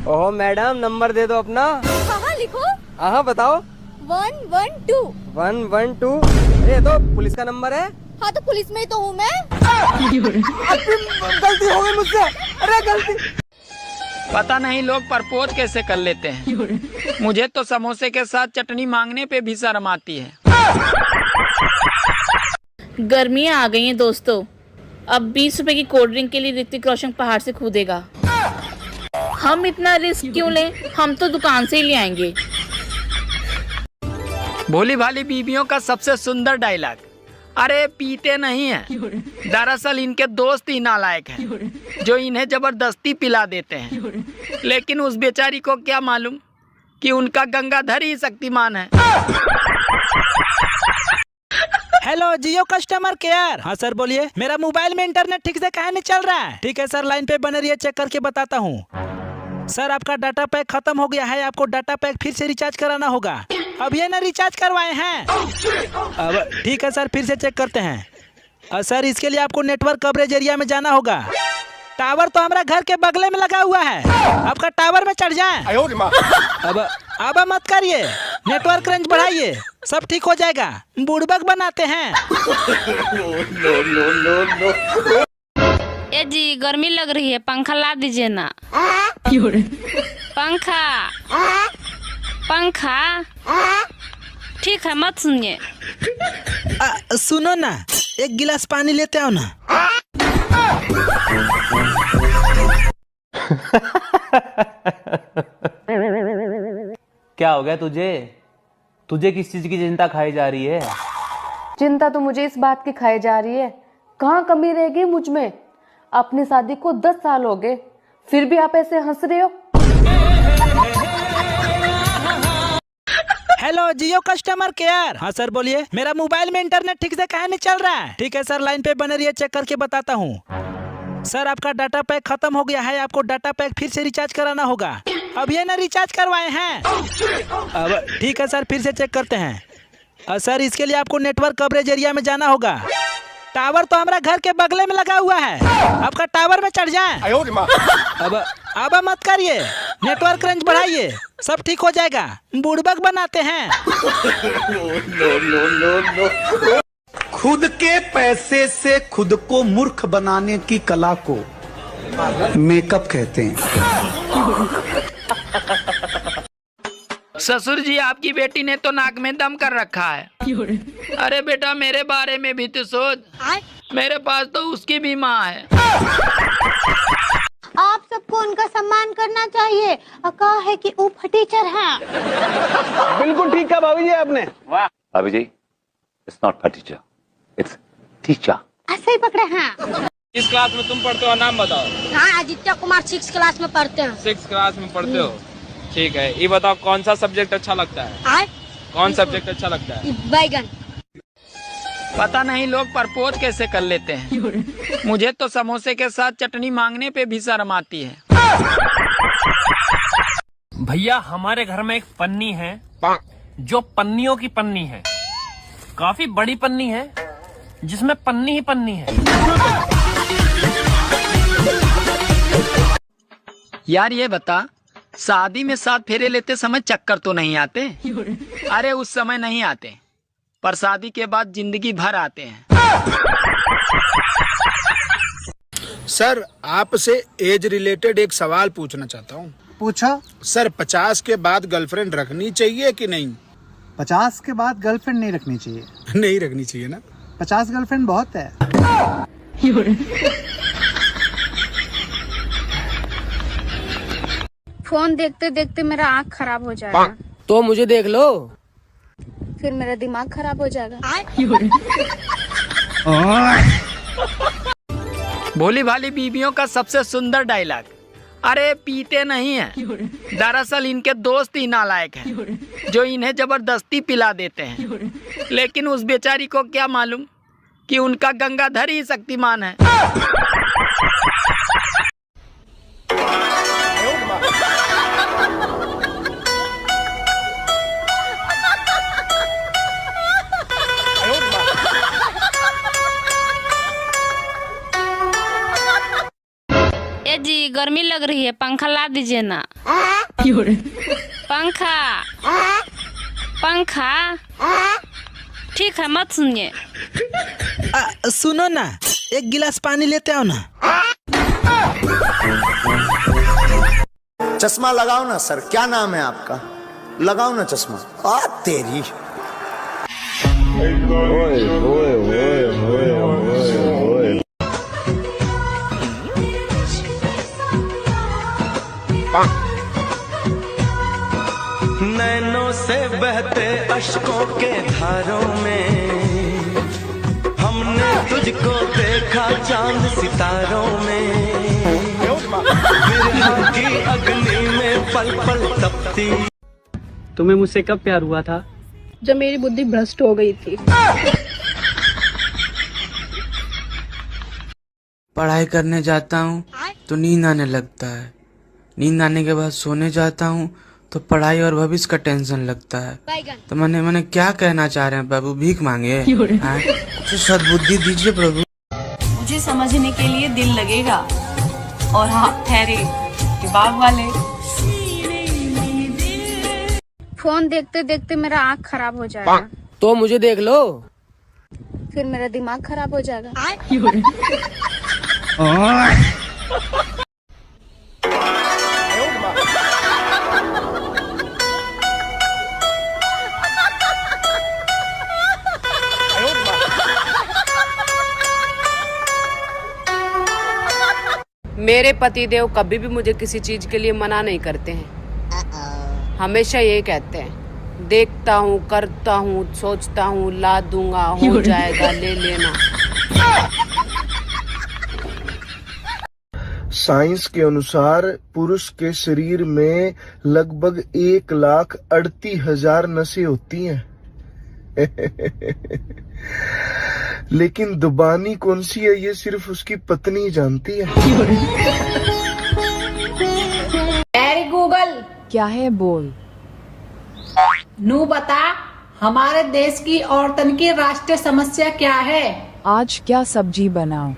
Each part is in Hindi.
ओह मैडम, नंबर दे दो अपना। हाँ लिखो। हाँ बताओ। 112। 112? अरे तो पुलिस का नंबर है। हाँ तो पुलिस में ही तो हूँ मैं। गलती हो गई मुझसे। अरे गलती। पता नहीं लोग प्रपोज कैसे कर लेते हैं। मुझे तो समोसे के साथ चटनी मांगने पे भी शर्म आती है। गर्मियाँ आ गई हैं दोस्तों। अब 20 रुपए की कोल्ड ड्रिंक के लिए ऋतिक रोशन पहाड़ से कूदेगा। हम इतना रिस्क क्यों लें, हम तो दुकान से ही ले आएंगे। भोली भाली बीवियों का सबसे सुंदर डायलॉग, अरे पीते नहीं हैं, दरअसल इनके दोस्त ही नालायक हैं जो इन्हें जबरदस्ती पिला देते हैं। लेकिन उस बेचारी को क्या मालूम कि उनका गंगाधर ही शक्तिमान है। हेलो जियो कस्टमर केयर। हाँ सर बोलिए। मेरा मोबाइल में इंटरनेट ठीक से काहे नहीं चल रहा है? ठीक है सर, लाइन पे बने रहिए, चेक करके बताता हूँ। सर आपका डाटा पैक खत्म हो गया है, आपको डाटा पैक फिर से रिचार्ज कराना होगा। अब ये ना रिचार्ज करवाए हैं। अब ठीक है सर, फिर से चेक करते हैं। सर इसके लिए आपको नेटवर्क कवरेज एरिया में जाना होगा। टावर तो हमारा घर के बगले में लगा हुआ है, आपका टावर में चढ़ जाए। अब मत करिए, नेटवर्क रेंज बढ़ाइए, सब ठीक हो जाएगा। बुड़बक बनाते हैं। ए जी गर्मी लग रही है, पंखा ला दीजिए ना। पंखा पंखा ठीक है, मत सुनिए। सुनो ना, एक गिलास पानी लेते आओ ना। क्या हो गया तुझे? तुझे किस चीज की चिंता खाई जा रही है? चिंता तो मुझे इस बात की खाई जा रही है, कहाँ कमी रह गई मुझ में। अपनी शादी को 10 साल हो गए, फिर भी आप ऐसे हंस रहे हो। हेलो जियो कस्टमर केयर। हाँ सर बोलिए। मेरा मोबाइल में इंटरनेट ठीक से काहे नहीं चल रहा है? ठीक है सर, लाइन पे बने रहिए, चेक करके बताता हूँ। सर आपका डाटा पैक खत्म हो गया है, आपको डाटा पैक फिर से रिचार्ज कराना होगा। अब ये ना रिचार्ज करवाए हैं। अब ठीक है सर, फिर से चेक करते हैं। सर इसके लिए आपको नेटवर्क कवरेज एरिया में जाना होगा। टावर तो हमारा घर के बगले में लगा हुआ है, आपका टावर में चढ़ जाए। अब मत करिए, नेटवर्क रेंज बढ़ाइए, सब ठीक हो जाएगा। बुड़बक बनाते हैं। खुद के पैसे से खुद को मूर्ख बनाने की कला को मेकअप कहते हैं। ससुर जी आपकी बेटी ने तो नाक में दम कर रखा है। अरे बेटा मेरे बारे में भी तो सोच, मेरे पास तो उसकी भी माँ है। आप सबको उनका सम्मान करना चाहिए। कहा है कि ऊपर टीचर हैं। बिल्कुल ठीक है भाभी जी आपने। वाह भाभी जी, it's not teacher, it's teacher. ऐसे ही पकड़े हैं। किस क्लास में तुम पढ़ते हो, नाम बताओ। हाँ आदित्य कुमार 6 क्लास में पढ़ते हैं। 6 क्लास में पढ़ते हो, ठीक है। ये बताओ कौन सा सब्जेक्ट अच्छा लगता है? कौन सब्जेक्ट अच्छा लगता है? बैगन। पता नहीं लोग प्रपोज कैसे कर लेते हैं। मुझे तो समोसे के साथ चटनी मांगने पे भी शर्म आती है। भैया हमारे घर में एक पन्नी है जो पन्नियों की पन्नी है, काफी बड़ी पन्नी है जिसमें पन्नी ही पन्नी है। यार ये बता, शादी में 7 फेरे लेते समय चक्कर तो नहीं आते? अरे उस समय नहीं आते, पर शादी के बाद जिंदगी भर आते हैं। सर आपसे एज रिलेटेड एक सवाल पूछना चाहता हूँ। पूछो। सर 50 के बाद गर्लफ्रेंड रखनी चाहिए कि नहीं? 50 के बाद गर्लफ्रेंड नहीं रखनी चाहिए। नहीं रखनी चाहिए ना? 50 गर्लफ्रेंड बहुत है। फोन देखते देखते मेरा आँख खराब हो जाएगा। तो मुझे देख लो, फिर मेरा दिमाग खराब हो जाएगा। भोली भाली बीवियों का सबसे सुंदर डायलॉग, अरे पीते नहीं हैं, दरअसल इनके दोस्त ही नालायक हैं जो इन्हें जबरदस्ती पिला देते हैं। लेकिन उस बेचारी को क्या मालूम कि उनका गंगाधर ही शक्तिमान है। ए जी गर्मी गर्मी लग रही है, पंखा ला दीजिए ना। पंखा पंखा ठीक है, मत सुनिए। सुनो ना, एक गिलास पानी लेते आओ ना। चश्मा लगाओ ना सर, क्या नाम है आपका? लगाओ ना चश्मा। आ तेरी नैनों से बहते अश्कों के धारों में हमने तुझको देखा चांद सितारों में, बिरहा की अग्नि में पल पल तपती। तुम्हें मुझसे कब प्यार हुआ था? जब मेरी बुद्धि भ्रष्ट हो गई थी। पढ़ाई करने जाता हूँ तो नींद आने लगता है, नींद आने के बाद सोने जाता हूँ तो पढ़ाई और भविष्य का टेंशन लगता है। तो मैंने क्या कहना चाह रहे हैं प्रभु? भीख मांगे? कुछ सद्बुद्धि दीजिए प्रभु। मुझे समझने के लिए दिल लगेगा। और हाँ ठहरे, बाग वाले फोन देखते देखते मेरा आँख खराब हो जाएगा। तो मुझे देख लो, फिर मेरा दिमाग खराब हो जाएगा। मेरे पतिदेव कभी भी मुझे किसी चीज के लिए मना नहीं करते हैं। हमेशा यही कहते हैं, देखता हूँ, करता हूँ, सोचता हूँ, ला दूंगा, हो जाएगा, ले लेना। साइंस के अनुसार पुरुष के शरीर में लगभग 1,38,000 नसें होती हैं। लेकिन दुबानी कौन सी है ये सिर्फ उसकी पत्नी जानती है। अरे गूगल, क्या है बोल? नू बता, हमारे देश की औरतन की राष्ट्रीय समस्या क्या है? आज क्या सब्जी बनाऊं?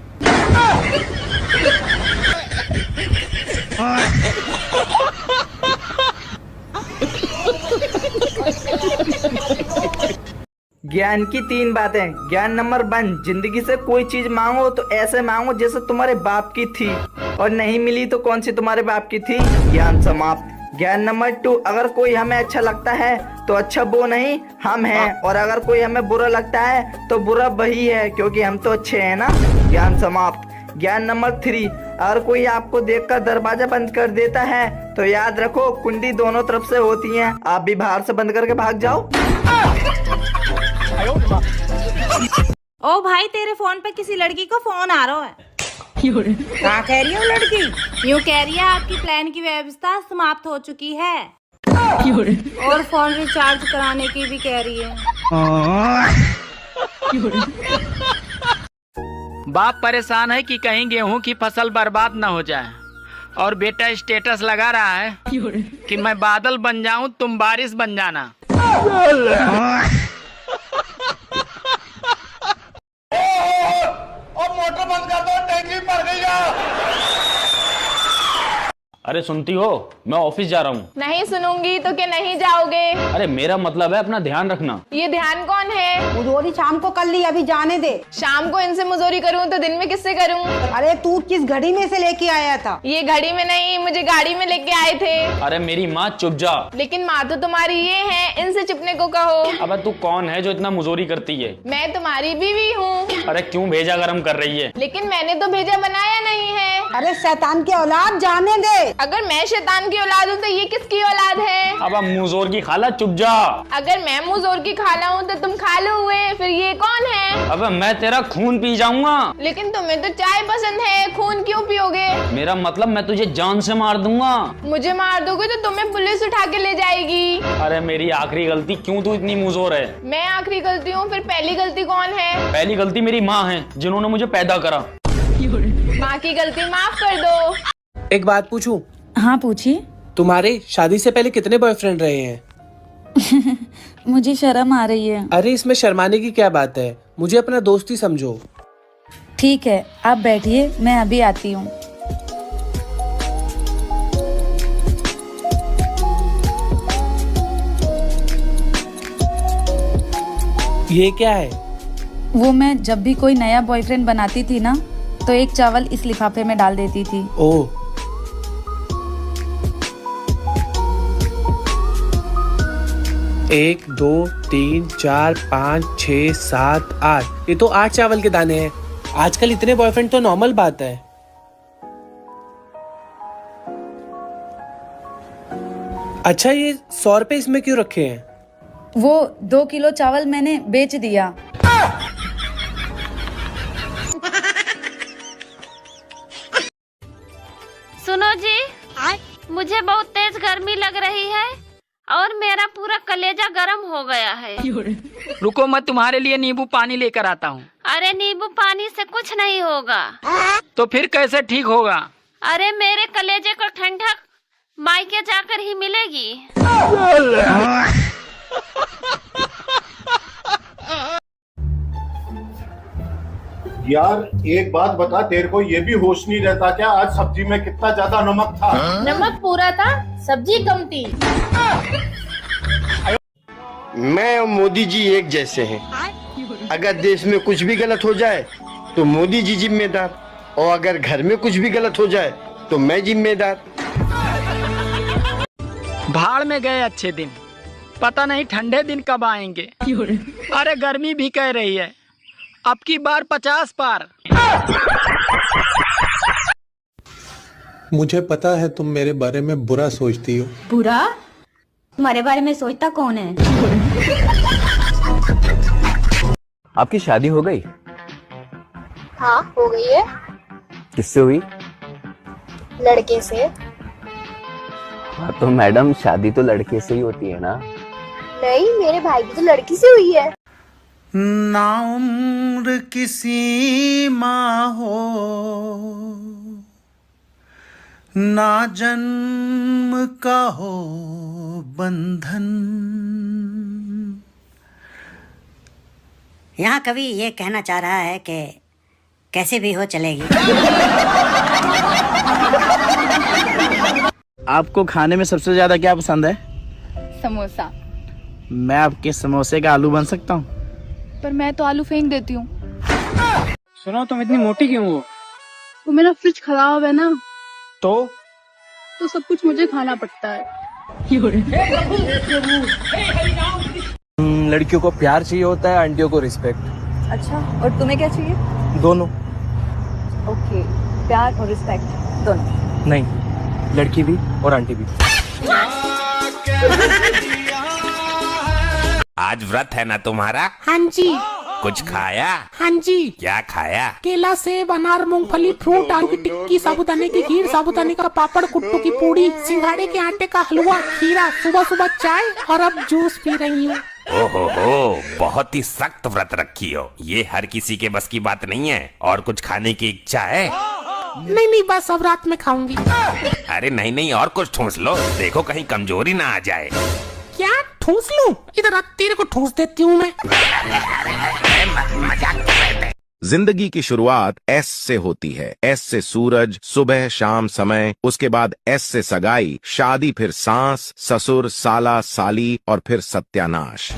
ज्ञान की 3 बातें। ज्ञान नंबर 1, जिंदगी से कोई चीज मांगो तो ऐसे मांगो जैसे तुम्हारे बाप की थी, और नहीं मिली तो कौन सी तुम्हारे बाप की थी। ज्ञान समाप्त। ज्ञान नंबर 2, अगर कोई हमें अच्छा लगता है तो अच्छा वो नहीं हम हैं, और अगर कोई हमें बुरा लगता है तो बुरा वही है, क्योंकि हम तो अच्छे हैं ना। ज्ञान समाप्त। ज्ञान नंबर 3, अगर कोई आपको देखकर दरवाजा बंद कर देता है तो याद रखो कुंडी दोनों तरफ से होती है, आप भी बाहर से बंद करके भाग जाओ। ओ भाई, तेरे फोन पे किसी लड़की को फोन आ रहा है। क्या कह रही है लड़की? यूँ कह रही है आपकी प्लान की व्यवस्था समाप्त हो चुकी है, और फोन रिचार्ज कराने की भी कह रही है। बाप परेशान है कि कहीं गेहूं की फसल बर्बाद न हो जाए, और बेटा स्टेटस लगा रहा है कि मैं बादल बन जाऊं तुम बारिश बन जाना। और मोटर बंद कर दो, टैंकी भर गई है। अरे सुनती हो, मैं ऑफिस जा रहा हूँ। नहीं सुनूंगी तो क्या नहीं जाओगे? अरे मेरा मतलब है अपना ध्यान रखना। ये ध्यान कौन है? मुजोरी शाम को कर ली, अभी जाने दे। शाम को इनसे मुजोरी करूँ तो दिन में किससे करूँ? अरे तू किस घड़ी में से लेके आया था? ये घड़ी में नहीं, मुझे गाड़ी में लेके आए थे। अरे मेरी माँ चुप जा। लेकिन माँ तो तुम्हारी ये है, इनसे चुपने को कहो। अबे तू कौन है जो इतना मुजोरी करती है? मैं तुम्हारी बीवी हूँ। अरे क्यों भेजा गरम कर रही है? लेकिन मैंने तो भेजा बनाया नहीं है। अरे शैतान की औलाद, जाने दे। अगर मैं शैतान की औलाद हूँ तो ये किसकी औलाद है? अब मुंहजोर की खाला चुप जा। अगर मैं मुंहजोर की खाला हूँ तो तुम खालू हुए, फिर ये कौन है? अब मैं तेरा खून पी जाऊंगा। लेकिन तुम्हें तो चाय पसंद है, खून क्यों पियोगे? मेरा मतलब मैं तुझे जान से मार दूंगा। मुझे मार दोगे तो तुम्हें पुलिस उठा के ले जाएगी। अरे मेरी आखिरी गलती, क्यों तू इतनी मुंहजोर है? मैं आखिरी गलती हूँ, फिर पहली गलती कौन है? पहली गलती मेरी माँ है, जिन्होंने मुझे पैदा करा। माँ की गलती माफ कर दो। एक बात पूछूं? हाँ पूछिए। तुम्हारे शादी से पहले कितने बॉयफ्रेंड रहे हैं? मुझे शर्म आ रही है। अरे इसमें शर्माने की क्या बात है, मुझे अपना दोस्त ही समझो। ठीक है, आप बैठिए, मैं अभी आती हूँ। ये क्या है? वो मैं जब भी कोई नया बॉयफ्रेंड बनाती थी ना, तो एक चावल इस लिफाफे में डाल देती थी। ओह, 1 2 3 4 5 6 7 8, ये तो 8 चावल के दाने हैं। आजकल इतने बॉयफ्रेंड तो नॉर्मल बात है। अच्छा, ये 100 रुपए इसमें क्यों रखे हैं? वो 2 किलो चावल मैंने बेच दिया। सुनो जी, मुझे बहुत तेज गर्मी लग रही है और मेरा पूरा कलेजा गर्म हो गया है। रुको, मैं तुम्हारे लिए नींबू पानी लेकर आता हूँ। अरे नींबू पानी से कुछ नहीं होगा। तो फिर कैसे ठीक होगा? अरे मेरे कलेजे को ठंडक मायके जाकर ही मिलेगी। यार एक बात बता, तेरे को ये भी होश नहीं रहता क्या? आज सब्जी में कितना ज्यादा नमक था? नमक पूरा था, सब्जी कम थी। मैं और मोदी जी एक जैसे हैं। अगर देश में कुछ भी गलत हो जाए तो मोदी जी जिम्मेदार, और अगर घर में कुछ भी गलत हो जाए तो मैं जिम्मेदार। भाड़ में गए अच्छे दिन, पता नहीं ठंडे दिन कब आएंगे। अरे गर्मी भी कह रही है, अब की बार 50 पार। मुझे पता है तुम मेरे बारे में बुरा सोचती हो। बुरा? तुम्हारे बारे में सोचता कौन है? आपकी शादी हो गई? हाँ, हो गई है। किससे हुई? लड़के से। हाँ तो मैडम, शादी तो लड़के से ही होती है ना? नहीं, मेरे भाई की तो लड़की से हुई है। ना उम्र की सीमा हो, ना जन्म का हो बंधन। यहाँ कवि ये कहना चाह रहा है कि कैसे भी हो चलेगी। आपको खाने में सबसे ज्यादा क्या पसंद है? समोसा। मैं आपके समोसे का आलू बन सकता हूँ? पर मैं तो आलू फेंक देती हूँ। सुनो, तुम इतनी मोटी क्यों हो? वो मेरा फ्रिज खराब है ना, तो सब कुछ मुझे खाना पड़ता है। लड़कियों को प्यार चाहिए होता है, आंटियों को रिस्पेक्ट। अच्छा, और तुम्हें क्या चाहिए? दोनों। ओके, प्यार और रिस्पेक्ट दोनों? नहीं, लड़की भी और आंटी भी। आज व्रत है ना तुम्हारा? हाँ जी। कुछ खाया? हाँ जी। क्या खाया? केला, सेब, अनार, मूंगफली, फ्रूट, आलू की टिक्की, साबूदाने की खीर, साबूदाने का पापड़, कुट्टू की पूड़ी, सिंघाड़े के आटे का हलवा, खीरा, सुबह सुबह चाय, और अब जूस पी रही हूँ। ओहो, बहुत ही सख्त व्रत रखी हो। ये हर किसी के बस की बात नहीं है। और कुछ खाने की इच्छा है? नहीं, बस अब रात में खाऊंगी। अरे नहीं, और कुछ ठूंस लो, देखो कहीं कमजोरी ना आ जाए। क्या ठूस लूं? इधर तेरे को ठूस देती हूँ मैं। जिंदगी की शुरुआत एस से होती है। एस से सूरज, सुबह शाम समय, उसके बाद एस से सगाई, शादी, फिर सांस, ससुर, साला, साली और फिर सत्यानाश।